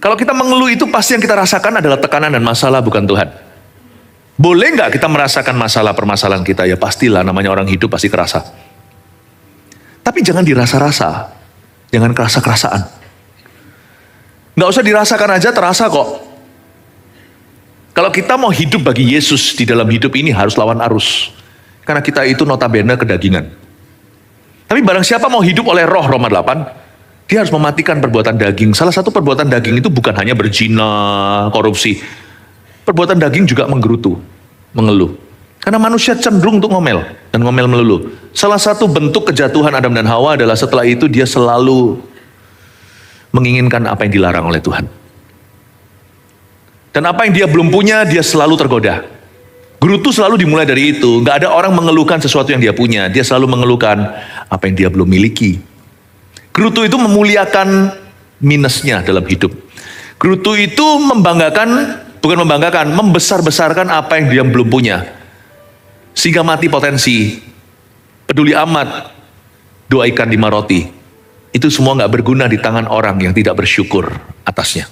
Kalau kita mengeluh itu pasti yang kita rasakan adalah tekanan dan masalah, bukan Tuhan. Boleh nggak kita merasakan masalah permasalahan kita? Ya pastilah, namanya orang hidup pasti kerasa. Tapi jangan dirasa-rasa, jangan kerasa-kerasaan. Nggak usah dirasakan aja, terasa kok. Kalau kita mau hidup bagi Yesus di dalam hidup ini harus lawan arus. Karena kita itu notabene kedagingan. Tapi barang siapa mau hidup oleh roh, Roma 8, dia harus mematikan perbuatan daging. Salah satu perbuatan daging itu bukan hanya berzina, korupsi. Perbuatan daging juga menggerutu, mengeluh. Karena manusia cenderung untuk ngomel, dan ngomel melulu. Salah satu bentuk kejatuhan Adam dan Hawa adalah setelah itu dia selalu menginginkan apa yang dilarang oleh Tuhan. Dan apa yang dia belum punya, dia selalu tergoda. Gerutu selalu dimulai dari itu. Gak ada orang mengeluhkan sesuatu yang dia punya. Dia selalu mengeluhkan apa yang dia belum miliki. Gerutu itu memuliakan minusnya dalam hidup. Gerutu itu membesar-besarkan apa yang dia belum punya. Sehingga mati potensi. Peduli amat, 2 ikan 5 roti. Itu semua gak berguna di tangan orang yang tidak bersyukur atasnya.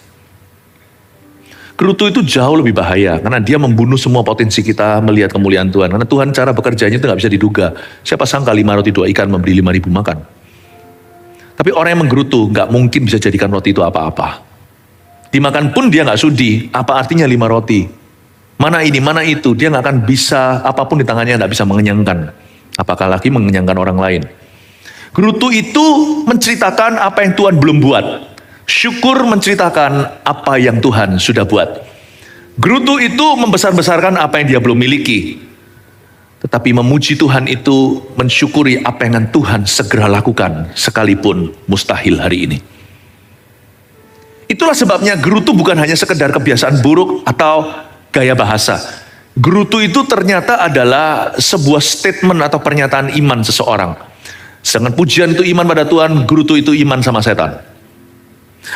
Gerutu itu jauh lebih bahaya, karena dia membunuh semua potensi kita melihat kemuliaan Tuhan. Karena Tuhan cara bekerjanya itu gak bisa diduga. Siapa sangka 5 roti 2 ikan memberi 5.000 makan. Tapi orang yang menggerutu gak mungkin bisa jadikan roti itu apa-apa. Dimakan pun dia gak sudi. Apa artinya 5 roti? Mana ini, mana itu. Dia gak akan bisa, apapun di tangannya gak bisa mengenyangkan. Apakah lagi mengenyangkan orang lain. Gerutu itu menceritakan apa yang Tuhan belum buat. Syukur menceritakan apa yang Tuhan sudah buat. Gerutu itu membesar-besarkan apa yang dia belum miliki. Tetapi memuji Tuhan itu mensyukuri apa yang Tuhan segera lakukan, sekalipun mustahil hari ini. Itulah sebabnya gerutu bukan hanya sekedar kebiasaan buruk atau gaya bahasa. Gerutu itu ternyata adalah sebuah statement atau pernyataan iman seseorang. Sedangkan pujian itu iman pada Tuhan, gerutu itu iman sama setan.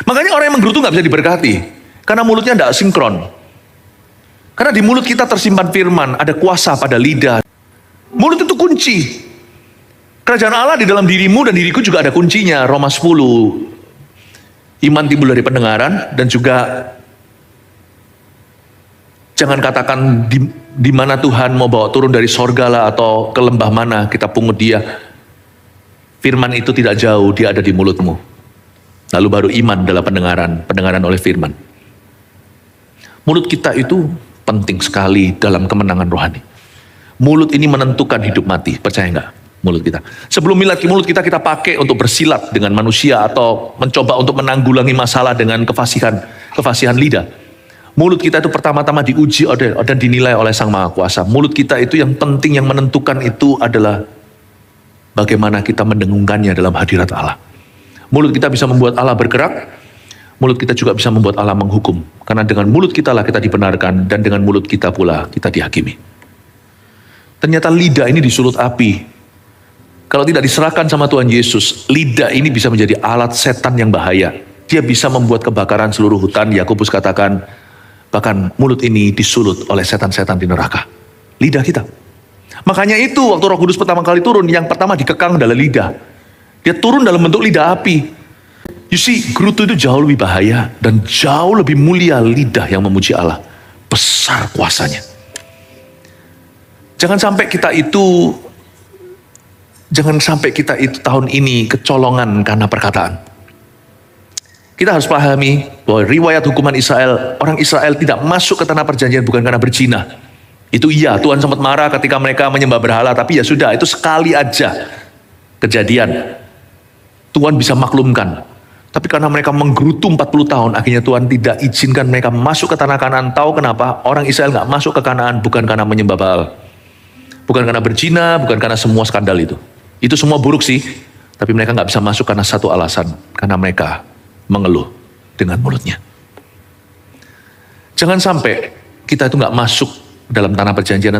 Makanya orang yang menggerutu gak bisa diberkati. Karena mulutnya tidak sinkron. Karena di mulut kita tersimpan firman, ada kuasa pada lidah. Mulut itu kunci. Kerajaan Allah di dalam dirimu dan diriku juga ada kuncinya. Roma 10. Iman timbul dari pendengaran, dan juga jangan katakan di mana Tuhan mau bawa turun dari sorga lah, atau ke lembah mana kita pungut dia. Firman itu tidak jauh, dia ada di mulutmu. Lalu baru iman dalam pendengaran oleh firman. Mulut kita itu penting sekali dalam kemenangan rohani. Mulut ini menentukan hidup mati, percaya nggak? Mulut kita. Sebelum mulut kita pakai untuk bersilat dengan manusia, atau mencoba untuk menanggulangi masalah dengan kefasihan lidah. Mulut kita itu pertama-tama diuji dan dinilai oleh Sang Maha Kuasa. Mulut kita itu yang penting, yang menentukan itu adalah bagaimana kita mendengungkannya dalam hadirat Allah. Mulut kita bisa membuat Allah bergerak, mulut kita juga bisa membuat Allah menghukum. Karena dengan mulut kita lah kita dibenarkan, dan dengan mulut kita pula kita dihakimi. Ternyata lidah ini disulut api. Kalau tidak diserahkan sama Tuhan Yesus, lidah ini bisa menjadi alat setan yang bahaya. Dia bisa membuat kebakaran seluruh hutan. Yakobus katakan, bahkan mulut ini disulut oleh setan-setan di neraka. Lidah kita. Makanya itu waktu Roh Kudus pertama kali turun, yang pertama dikekang adalah lidah. Dia turun dalam bentuk lidah api. You see, gerutu itu jauh lebih bahaya, dan jauh lebih mulia lidah yang memuji Allah. Besar kuasanya. Jangan sampai kita itu tahun ini kecolongan karena perkataan. Kita harus pahami bahwa riwayat hukuman Israel, orang Israel tidak masuk ke tanah perjanjian bukan karena berzina. Itu iya, Tuhan sempat marah ketika mereka menyembah berhala, tapi ya sudah, itu sekali aja kejadian. Tuhan bisa maklumkan. Tapi karena mereka menggerutu 40 tahun, akhirnya Tuhan tidak izinkan mereka masuk ke tanah Kanaan. Tahu kenapa? Orang Israel gak masuk ke Kanaan bukan karena menyembah Baal. Bukan karena berzina, bukan karena semua skandal itu. Itu semua buruk sih. Tapi mereka gak bisa masuk karena satu alasan. Karena mereka mengeluh dengan mulutnya. Jangan sampai kita itu gak masuk dalam tanah perjanjian.